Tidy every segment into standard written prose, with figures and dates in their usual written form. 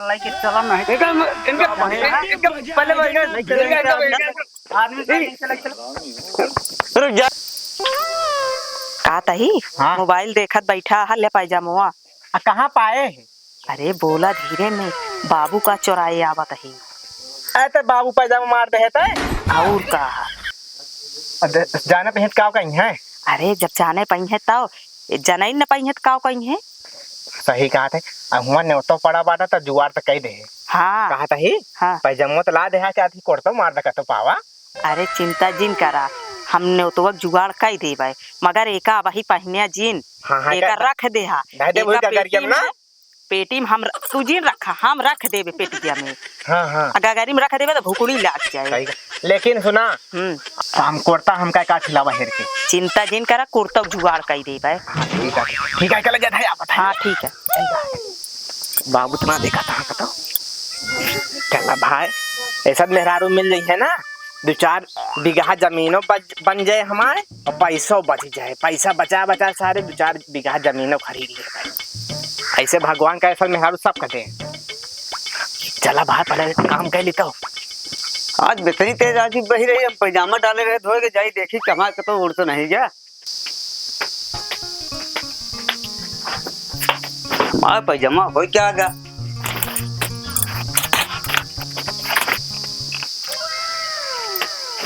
Like चला नहीं इनका पहले आदमी रुक जा। का तही हाँ? मोबाइल देखत बैठा हल्ले पायजामुआ। कहाँ पाए है? अरे बोला धीरे में, बाबू का चौराहे आवत ही। ऐसे बाबू पैजामा मार दे है और का जाने पे का कहीं है। अरे जब जाने पई है तब जनई न पई है का कहीं है। सही कहा थे। हुआ ने तो पड़ा बाटा तो जुआर तो कह दे। हाँ कहा था ही हाँ। पैजामा तो ला दे है क्या थी कोड़तो मार दे तो पावा। अरे चिंता जिन करा, हमने तो वक्त जुगाड़ कई देवे, मगर एका वही पहने जिन हाँ, एका रख दे हा पेटी में हम तू जिन रखा हम रख देवे पेटिया में। हाँ। गाड़ी में रख देवे तो भुकुड़ी लाग जाए। लेकिन सुना हम कोड़ता हम का खिलावा हेर के चिंता जिन करा कुर्ता जुगाड़ कई देवे। ठीक है चला जाता है आप। हाँ ठीक है। बाबू तुम्हारा देखा था तो चला भाई ऐसा मेहरारू मिल रही है ना, 2-4 बीघा जमीनों बन जाए हमारे और पैसों बच जाए। पैसा बचा बचा सारे 2-4 बीघा जमीनों खरीद लिए भाई। ऐसे भगवान का ऐसा मेहरारू सब कहते हैं। चला भाई पहले काम कर लेता हूँ। आज बेतनी तेज आज बही रही, हम पैजामा डाले रहे धोए के जाई देखी कमा के तो उड़ तो नहीं गया। मार पैजामा हो क्या आ गया।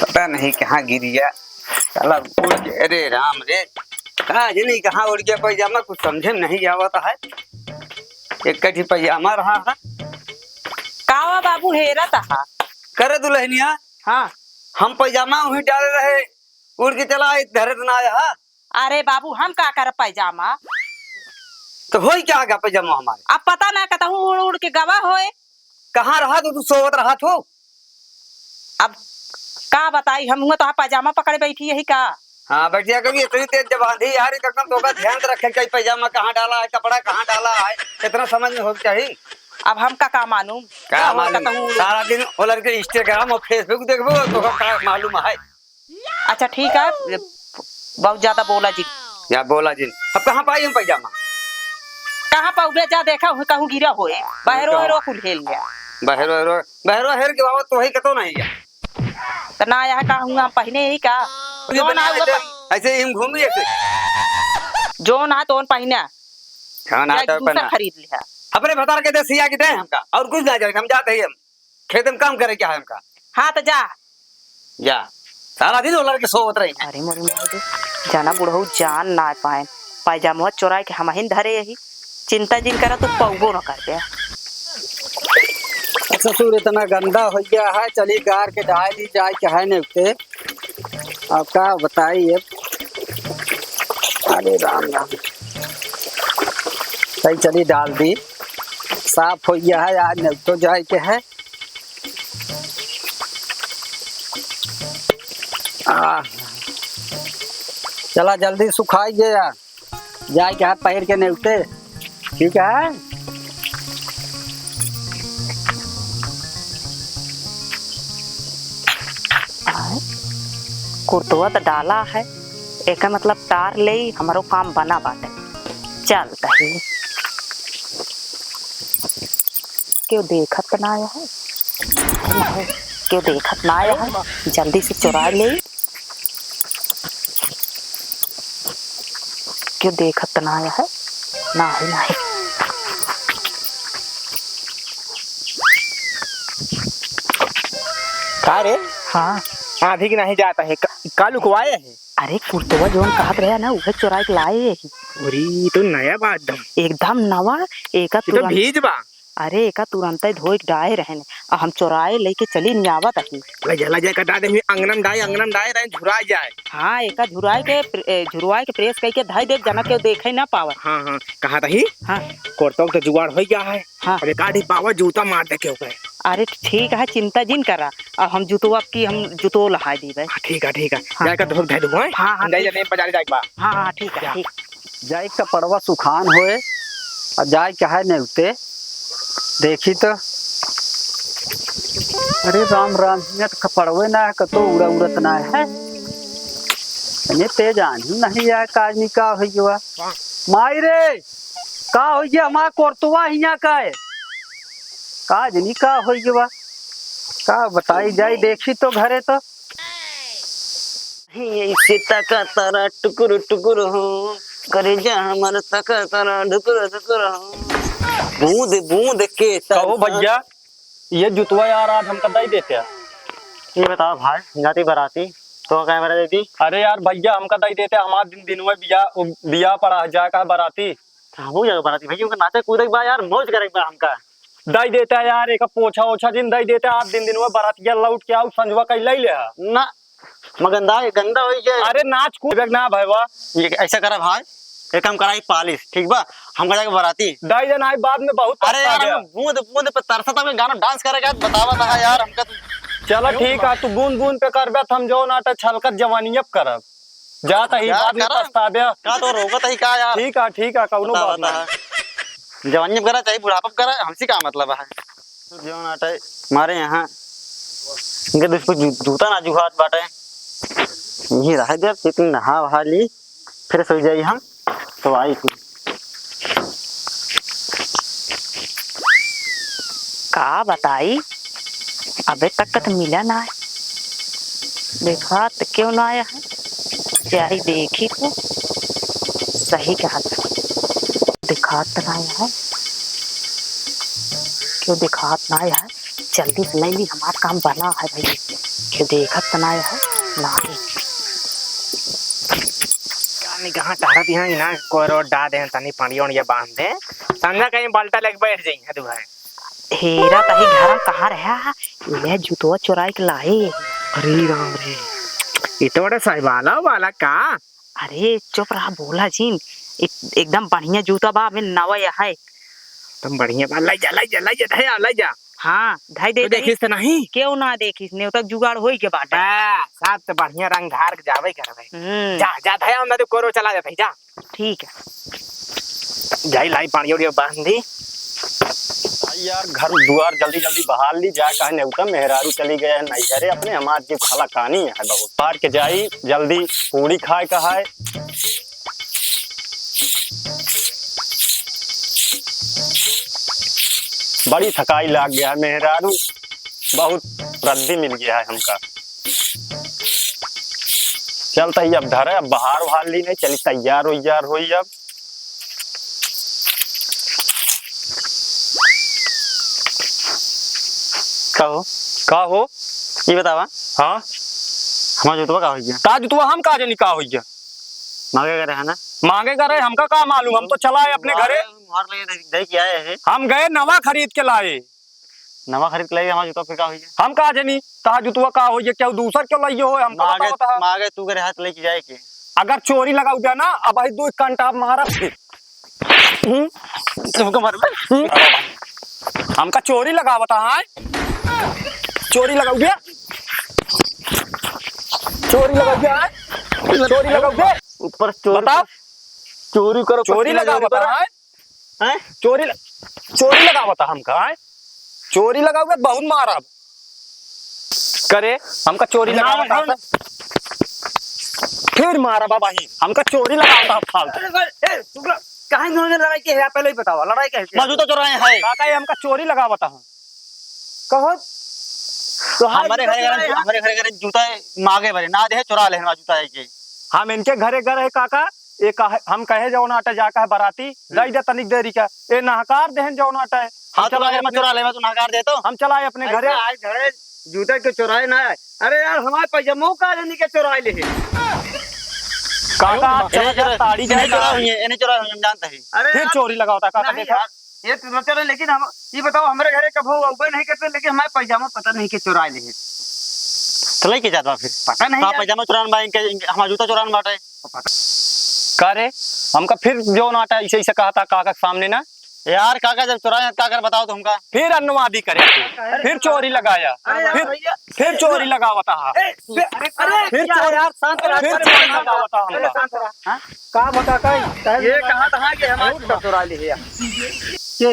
पता नहीं कहाँ गिर गया साला उड़ गया। अरे राम रे कहाँ जी नहीं कहाँ उड़ गया पैजामा, कुछ समझे में नहीं आवता है। एक कटी पैजामा रहा है। कावा बाबू हेरा था करे दुल्हनिया। हाँ हम पैजामा वही डाले रहे, उड़ के चला धरे तो ना आया। अरे बाबू हम का कर पैजामा तो हो क्या गया पैजामा हमारे। अब पता ना कहता हूँ उड़ उड़ के गवा होए। कहाँ रहा तो तू सोवत रहा तो। अब का बताई हम हुआ तो पैजामा पकड़े बैठी यही का। हाँ बैठिया कभी इतनी तेज जब आंधी यार एकदम तो ध्यान रखे कि पैजामा कहाँ डाला है, कपड़ा कहाँ डाला है, इतना समझ में हो चाहिए। अब हम का मालूम क्या मालूम सारा दिन वो लड़के इंस्टाग्राम और फेसबुक देखबो तो का मालूम है। अच्छा ठीक है बहुत ज्यादा बोला जी। या बोला जी अब कहाँ पाई हम पैजामा। कहाँ पाऊबे जा देखा हूँ कहूँ गिरा होए बहरो हेरो कुल हेल गया। बहरो हेर के बाबा तो वही कतो नहीं गया तो ना यह कहूँ हम पहने यही का ऐसे ही घूम रही ऐसे जो ना तो पहने दूसरा खरीद लिया अपने बता के दे सिया के दे हमका और कुछ ना जाए हम जाते ही हम खेत में काम करे क्या है हमका। हाँ तो जा सारा दिन वो लड़के सोवत रही। अरे मोरी जाना बुढ़ऊ जान ना पाए पैजामा चोराए के हम ही धरे यही चिंता जिन करा तो पौगो न कर दे। ससुर इतना गंदा हो गया है, चली गार के डाल दी जाए क्या है नहीं अब क्या बताइए। अरे राम राम सही चली डाल दी साफ हो गया है आज नहीं तो जाए के है। चला जल्दी सुखाइए यार जाए के हाथ पैर के नेवते ठीक है। कुर्तवा तो डाला है एक मतलब तार ले हमारो काम बना बाटे। चल कहीं क्यों देखत ना आया है, क्यों देखत ना आया है, जल्दी से चुरा ले। क्यों देखत ना आया है ना ही नहीं। रे हाँ आधी की नहीं जाता है कालू को आया है। अरे कुर्तवा जोन कहत रहा ना उहे चुरा के लाए यही। अरे तो नया बात एकदम नवा एका तो भीज बा। अरे एका तुरंत धोए डाए रहे हम चुराए लेके चली नहीं आवत अही जला जाए कटा दे अंगनम डाए रहे झुरा जाए। हाँ एका झुराए के प्रेस करके धाई दे जना के देखे ना पावत। हाँ कहा था ही हाँ कोर्टों तो जुगाड़ हो गया है। हाँ अरे काटी पावा जूता मार दे क्यों गए। अरे ठीक है चिंता जिन करा अब हम जूतो की हम जूतो लहा दीबे। ठीक है जाकर धोख दे दूंगा। हाँ नहीं बाजार जाए बा। हाँ ठीक है ठीक जाए कपड़वा सुखान होए और जाए क्या है नेवते देखी तो। अरे राम राम ये तो कपड़वे ना है कतो उड़ा उड़त ना है ये तेज आनी नहीं है काजनी का हो गया माई रे का हो गया हमारा कोर्तवा हिया का है का जनी का होई के बा का बताई जाई देखी तो घरे तो ऐसे तका तारा टुकुर टुकुर हो करे जा हमर तका तारा ढुकुर ढुकुर हो बूंद बूंद के कहो भैया ये जुतवा यार आज हम कदाई देते हैं। ये बताओ भाई जाती बराती तो कैमरा दे दी। अरे यार भैया हम कदाई देते हमार दिन में बिया पड़ा जाए का बराती हो जाएगा बराती भैया उनका नाचे कूदे बा यार मौज करेगा हमका दई देता है यार एक पोछा ओछा दिन दई देते आज दिन में बरातिया लौट के आओ संजवा कई ले ना मगंदा गंदा हो गया। अरे नाच कूद ना भैया ये ऐसा करा भाई एक काम कराई पालिश ठीक बा हम जाएगा बराती दई देना है बाद में बहुत अरे यार पछता हम बूंद बूंद पे तरसता में गाना डांस करेगा बतावा था यार हमका गया। चलो ठीक है तू बूंद बूंद पे करबे हम जो नाटक छलकत जवानी अब करब जाता ही यार बाद में करा। पछताबे का तो रोकत ही का यार ठीक है कौनो बात नहीं जवानी करा चाहे बुढ़ापा करा हमसे क्या मतलब है जो नाटे हमारे यहाँ इनके दोस्त जूता ना जुहात बाटे ये रह जब इतनी नहा वहा ली फिर सो जाई हम तो आई थी का बताई अबे तक तो मिला ना है देखा तो क्यों ना आया है चाहे देखी तो सही कहा था दिखात ना आया है क्यों दिखात ना आया है जल्दी से नहीं हमारा काम बना है भाई क्यों देखत ना आया है नहीं कहाँ टहरत यहाँ ना कोई रोड डा दे तनी पानी और ये बांध दे संगा कहीं बाल्टा लेके बैठ जाई है तू है हेरा तही घर कहाँ रहा ये जूतवा चुराई के लाए अरे राम रे ये तो बड़ा साहिबाला वाला का अरे चुप रहा बोला जीन एकदम बढ़िया जूता बा में नवा है तुम बढ़िया बा लाई जा लाई जा हाँ धाई दे तो देखिस तो नहीं क्यों ना देखिस ने तक जुगाड़ होई के बाटे साथ तो बढ़िया रंग धार के जावे करवे जा जा धया हम तो कोरो चला जाते जा ठीक है जाई लाई पानी और ये बांध दी यार घर दुआर जल्दी जल्दी बहाल ली जाए कहे नेउता मेहरारू चली गए नहीं घरे अपने हमार जी खाला कहानी है बहुत पार के जाई जल्दी पूरी खाए कहाए बड़ी थकाई लग गया है मेहरारू बहुत रद्दी मिल गया है हमका चलता ही अब धरे अब बाहर उहार ली नहीं चली तैयार हो अब का हो ये बतावा हाँ हमारा जूतवा का हो गया ताज तो हम काजे निकाह हो गया मांगे करे है ना मांगे करे हमका का मालूम हम तो चलाए अपने घरे मार लगे दही क्या है हम गए नवा खरीद के लाए नवा खरीद के लाइए हमारा जूता फिर का हो गया हम काजे नहीं ता जुतवा का हो गया क्या दूसर क्यों लाइयो हो हमको मांगे बताओ ता। मांगे तू करे हाथ लेके जाए के अगर चोरी लगाऊ गया ना अब आई 2 घंटा मारा फिर तुमको मार हमका चोरी लगावता है चोरी लगाऊ गया चोरी लगाऊ गया ऊपर चोरी बताओ चोरी करो चोरी लगावता है हैं चोरी लगावता हमका है चोरी लगाऊ गया बहुत मारा करे हमका चोरी लगावता फिर मारा बाबा ही हमका चोरी लगावता फालतू कहाँ इन्होंने लड़ाई की है पहले ही बताओ लड़ाई कैसे मैं जूता चुराए है काका ये हमका चोरी लगावता है कहो तो हमारे घरे जूता मांगे भरे ना दे चुरा ले हमारा जूता है के हम इनके घरे गए काका हम कहे जाओ नाटा जाका है बराती लई दे तनिक देरी का ए नहकार देहन जाओ नाटा है हाँ तो अगर मैं चुरा ले मैं तो नकार दे तो हम चलाए अपने घरे आज घरे जूते के चुराए ना है अरे यार हमारे पैजामों का नहीं के चुराए ले काका चला जा ताड़ी इन्हें चुरा जाएगा हुई है इन्हें चुरा हुई हम जानते हैं अरे फिर यार, चोरी लगावता काका नहीं देखा यार, ये तो चलो लेकिन हम ये बताओ हमारे घरे कब हो उबे नहीं करते लेकिन हमारे पैजामा पता नहीं के चुराए ले तो लेके जाता फिर पता नहीं हाँ यार। पैजामा चुरान बाई हमारा जूता चुरान बाटे करे हमका फिर जो नाटा ऐसे ऐसे कहा था काका के सामने ना यार काका जब चुराए का कर बताओ तुमका फिर अनुवादी करे फिर चोरी लगाया अरे यार फिर भैया फिर चोरी लगावता है अरे फिर चोरी यार शांत रहा फिर चोरी लगावता हमका का बता कहीं ये कहा था कि हमारे चुरा ले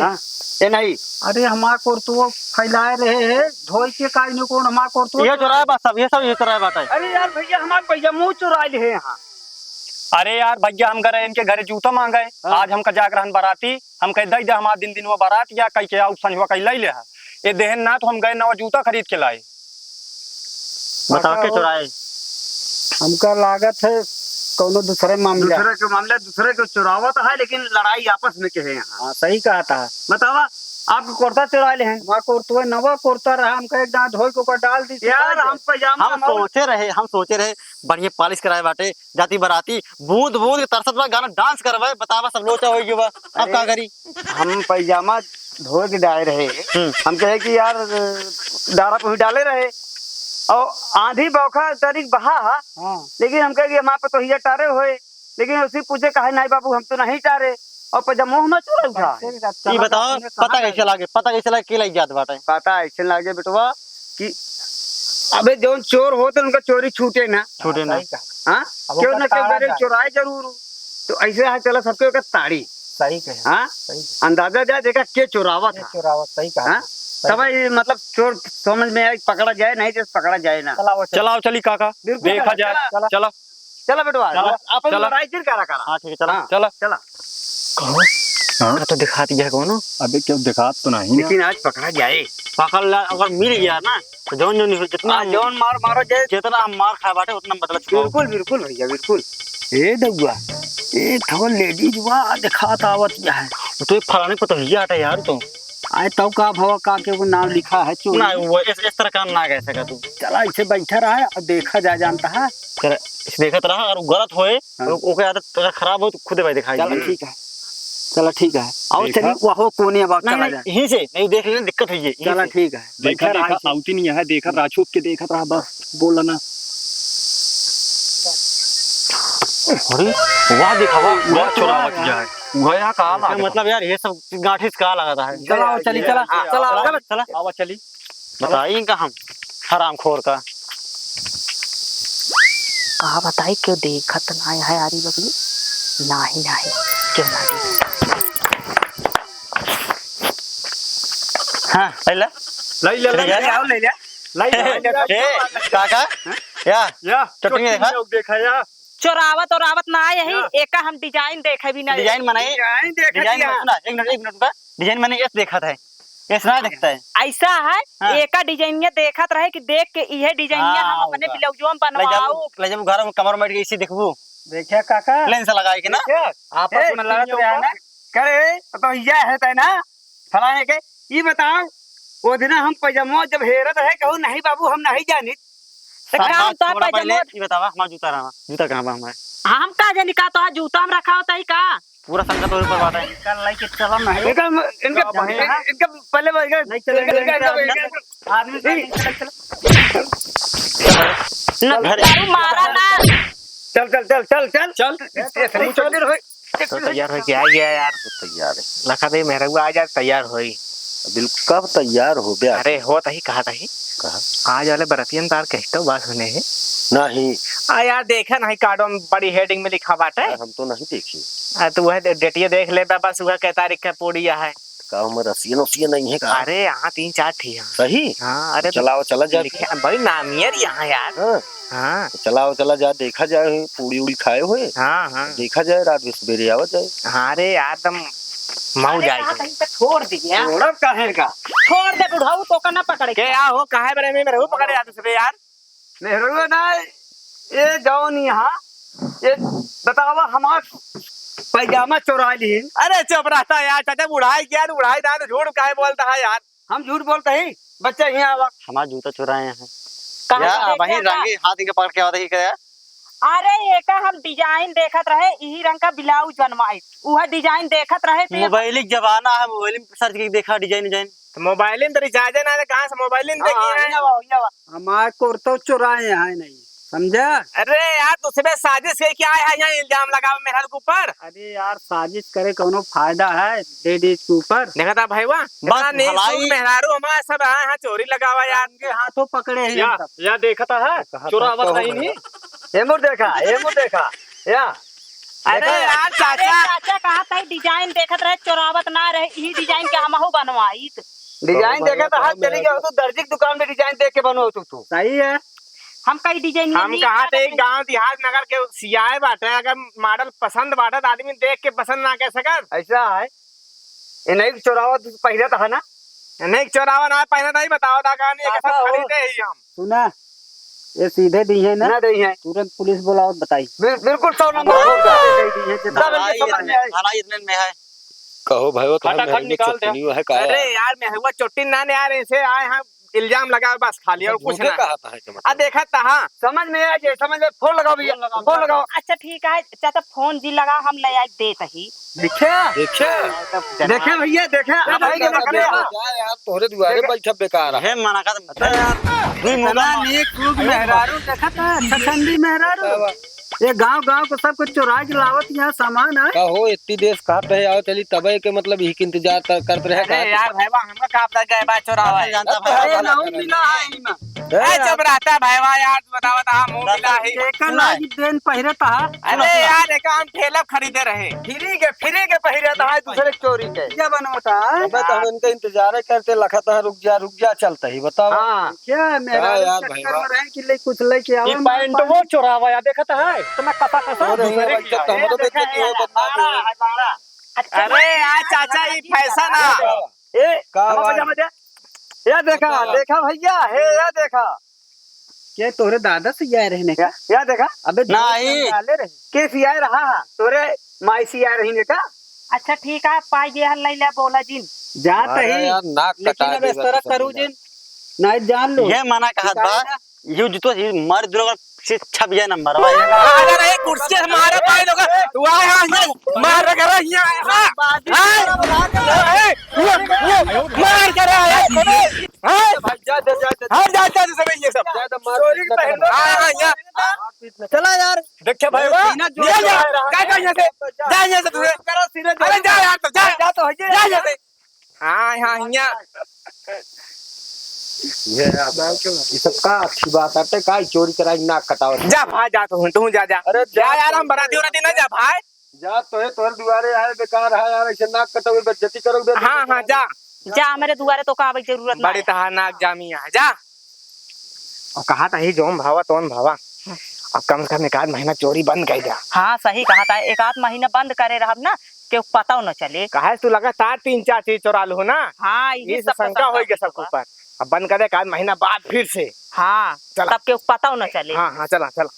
हाँ ये नहीं अरे हमार को तो फैलाए रहे है धोई के काई ने कौन हमार को तो ये चुराए बात सब ये सब ये चुराए बात है अरे यार भैया हमारे पैजामा चुरा ले यहाँ अरे यार भैया हम गए इनके घरे जूता मांगे आज हमका जाकर रहन बराती हम कह दई दे हमारा दिन वो बारात या कह के आउ संजवा कह ले ये देहन ना तो हम गए नवा जूता खरीद के लाए। बताओ के चुराए। हमका लागत है कोनो दूसरे मामला। दूसरे के मामले दूसरे को चुरावा तो है, लेकिन लड़ाई आपस में के है यहाँ। हाँ सही कहा था। बतावा आपको कुर्ता चुरा ले हैं। हमारा कुर्ता नवा कुर्ता रहा, हमका एक दांत धोई को डाल दी। यार हम पजामा हम सोचे रहे बढ़िया पॉलिश कराए बाटे, जाती बराती बूंद बूंद तरसत बा गाना डांस करवाए, बतावा सब लोचा होगी बा। अब का करी? हम पैजामा धो के डाले रहे। हम कहे कि यार डारा पे डाले रहे और आंधी बौखा तरीक बहा, हाँ लेकिन हम कहे कि हमारे पे तो हिया टारे हुए, लेकिन उसी पूछे कहा नहीं बाबू हम तो नहीं टारे और पजामा में चोरा उठा। ये बताओ पता कैसे लागे, के लग जात बाटे? पता ऐसे लागे बेटवा कि अबे जो चोर हो तो उनका चोरी छूटे ना, छूटे ना। हाँ क्यों ना क्यों करे चोराए जरूर। तो ऐसे है चला सबके एक ताड़ी। सही कहा। हाँ अंदाजा जाए देखा के चोरावा था। चुरावा सही कहा। हाँ तब ये मतलब चोर समझ में आए पकड़ा जाए, नहीं तो पकड़ा जाए ना। चलाओ चली काका, बिल्कुल देखा जाए। चला। चला चला बेटवा चला, अपन चला। लड़ाई फिर करा करा। हाँ ठीक है चला। हाँ, चला चला। हाँ तो दिखाती है कौन? अबे क्यों दिखात तो नहीं ना। लेकिन आज पकड़ा जाए। पकड़ ला, अगर मिल गया ना तो जौन जौन जितना हाँ, जौन मार मारो जाए। जितना हम मार खाए बाटे उतना बदला चुकाओ। बिल्कुल बिल्कुल भैया बिल्कुल। ए दउआ ए थो लेडीज वा दिखात आवत है। तो एक फलाने को तो हिया हटा यार तू। आए तब का भवा का के वो नाम लिखा है चोरी। ना वो इस तरह काम ना कह सका तू। चला इसे बैठा रहा है और देखा जा जानता है। चल इस देखत रहा, अगर गलत होए तो ओके आदत अगर खराब हो तो खुद भाई दिखाई। चलो ठीक है, चलो ठीक है। और चली वह कोने अब चला नहीं जाए। यहीं से नहीं देख लेने दिक्कत हुई है। चला ठीक है। देखा रहा देखा आउती नहीं है, देखा राछुप के देखा रहा बस बोला ना। अरे वाह देखा वाह चुरावत जाए गया कहा इसका मतलब यार ये सब गांठी से कहा लगाता है। चला चली चला चला चला आवा चली। बताइए इनका हम हराम खोर का। कहा बताई क्यों देखत ना है आरी बबली? नाही नाही क्यों नाही? हाँ पहले ले ले ले आओ ले ले। काका या चटनी देखा देखा या चोरावत और आवत ना यही एका हम डिजाइन देखे भी नहीं। डिजाइन बनाई डिजाइन सुना एक मिनट का डिजाइन मैंने ये देखा था, ये सुना दिखता है ऐसा है। हाँ। एका डिजाइन देखत रहे कि देख के यह डिजाइन हम हाँ, अपने होगा। ब्लाउजो में बनवाऊ। ले जब घर में कमर में इसी देखबू देखिए काका लेंस लगाए के ना आपस में लड़त रहा ना करे तो यह है तै ना फलाने के। ये बताओ वो दिन हम पैजामा जब हेरत है कहूँ नहीं बाबू हम नहीं जानी। काम तो थोड़ा पहले पैजामा ये बतावा हमारा जूता रहा, जूता कहाँ बा हमारे? हम का जानी का तो जूता में रखा होता ही का। पूरा संगत ऊपर बात है। कल लेके चला नहीं। इनका इनका पहले नहीं चलेंगे आदमी दारू मारा ना। चल चल चल चल चल चल तो तैयार हो गया गया यार। तैयार है लखा दे मेरा आज आज तैयार होई। बिल्कुल। कब तैयार हो गया? अरे हो तही कहा तही आज वाले बरतियन तार कहते बात होने है नहीं आ यार देखा नहीं कार्डो में बड़ी हेडिंग में लिखा बाटे। हम तो नहीं देखी। तो वह डेटिया देख ले बस वह क्या तारीख का पूड़िया है। का उम्र रसियन नहीं है का? अरे यहाँ 3-4 थी यहाँ। सही। हाँ अरे चलाओ चला जा। लिखे भाई नामियर यहाँ यार। हाँ हाँ चलाओ चला जा, देखा जाए पूरी उड़ी खाए हुए हाँ हाँ देखा जाए, रात में सवेरे आवा जाए। हाँ अरे यार तुम माऊ जाएगी। छोड़ दिया थोड़ा कहे का छोड़ दे बुढ़ाऊ तो का ना पकड़े के आ हो काहे बरे में रहू पकड़े यार दूसरे यार। नेहरू ना ये जौन यहाँ ये बतावा हमार पैजामा चुरा ली। अरे चुप रहता यार चाचा बुढ़ाई क्या उड़ाई ना झूठ काहे बोलता है यार। हम झूठ बोलते ही बच्चा यहाँ आवा। हमारा जूता चुराए हैं कहाँ या से वही देखा रंगे हाथ इनके पकड़ के आवा क्या? अरे एका हम डिजाइन देखत रहे यही रंग का ब्लाउज बनवाई वह डिजाइन देखत रहे तो मोबाइल जमाना है, मोबाइल में सर्च करके देखा डिजाइन डिजाइन। तो मोबाइल में तो रिचार्ज ना कहाँ से मोबाइल में देखी है। हमारे कुर्ता चुराए हैं नहीं समझा। अरे यार तुझमें साजिश है क्या है यहाँ इल्जाम लगा मेहर के ऊपर। अरे यार साजिश करे कोनो फायदा है लेडीज के ऊपर। देखा था भाई वाह बस भलाई। मेहरारू हमारा सब यहाँ चोरी लगा हुआ यार। उनके हाथों पकड़े हैं हम सब। या देखा था है चुरावत नहीं। हेमुर देखा या अरे यार अरे चाचा चाचा कहा था डिजाइन देखत रहे चोरावत ना रहे यही डिजाइन के हम बनवाई। डिजाइन देखा था हाथ चली गया तो दर्जी की दुकान में डिजाइन देख के बनो तू। सही है। हम कई डिजाइन हम कहा थे गांव देहात नगर के सियाए बाटे अगर मॉडल पसंद बाटे तो आदमी देख के पसंद ना कर सकत। ऐसा है ये नहीं चुरावा पहले था ना नहीं चोरावा ना पहले नहीं बताओ था कहानी एक साथ खरीदे ही हम। सुना ये सीधे दी है ना ना रही है तुरंत पुलिस बुलाओ बताई बिल्कुल 100 नंबर होगा थाना इतने में है। कहो भाई वो फटाफट निकाल दे। है अरे यार मैं हुआ चोटी ना ने यार ऐसे आए हैं इल्जाम लगा बस खाली और कुछ ना आ देखा था समझ में आ जाए समझ में फोन लगाओ भैया फोन लगाओ। अच्छा ठीक है चाचा फोन जी लगा हम ले आए देत ही। देखे भैया देखे अब भाई के रखने यार तोरे दुआरे बैठा बेकार है। है मना कर यार इतना नेक लोग मेहरारू देखा था ठंडी मेहरारू ये गांव को सब कुछ चुरा के लावत यहाँ सामान है। कहो इतनी देश कहाँ पे आओ चली तबे के मतलब यही के इंतजार करते रहे। अरे यार भाईवा हमरा का पता गए बा चोरावा है अरे नाउ मिला है इमा ए जब रहता भाईवा यार बतावा था मुंह मिला है एकर लागी देन पहिरे था। अरे यार एक हम ठेला खरीदे रहे फ्री के पहिरे था दूसरे चोरी के क्या बनवाता है अबे तो हम इनका इंतजार करते लखा था रुक जा चलता ही बताओ। हाँ क्या मेहरारू यार चक्कर भाईवा। में रहे कि ले कुछ लेके आओ पैंट वो चोरावा या देखा है इतना कसा कसा अरे यार चाचा ये फैशन है ए मजा या देखा भैया हे या देखा क्या तोरे दादा से जाए रहने का या देखा अबे नहीं। डाले रहे के सिया रहा तोरे माई सिया रही ने का अच्छा ठीक है पाई जे हल ले बोला जिन जात ही यार नाक लेकिन कटा अब इस तरह करू जिन नहीं जान लो ये मना कहा बा यू जितो मर दिलो से छप जाए नंबर अगर ये कुर्सी हमारे पाई लोग तू आए हां मार कर यहां मार कर आया हां जाता सब ये सब चोरी के पहन हां यहां चला यार देखे भाई जा यहां से तू करो सीने अरे जा यार तो जा तो जा यहां से हां हां यहां ये सब का अच्छी बात है का चोरी कराई नाक कटाओ। जा भाई जा तू जा अरे जा यार हम बराती उराती ना जा भाई जा तो है तोहर दुआरे आए बेकार है यार ऐसे नाक कटाओ बेइज्जती करोगे। हां हां जा मेरे दुआरे तो का जरूरत बड़ी नहीं तहा नाक जामी है जा और कहा था ही जोम भावा तोन भावा अब कम से कम एक आध महीना चोरी बंद कर जा। हाँ सही कहा था एक आध महीना बंद करे रहा ना क्यों पता न चले। कहा तू लगातार 3-4 चीज चोरा लो ना हाँ ये शंका होगी सबके ऊपर अब बंद करे एक आध महीना बाद फिर से हाँ चला। तब क्यों पता न चले। हाँ हाँ चला चला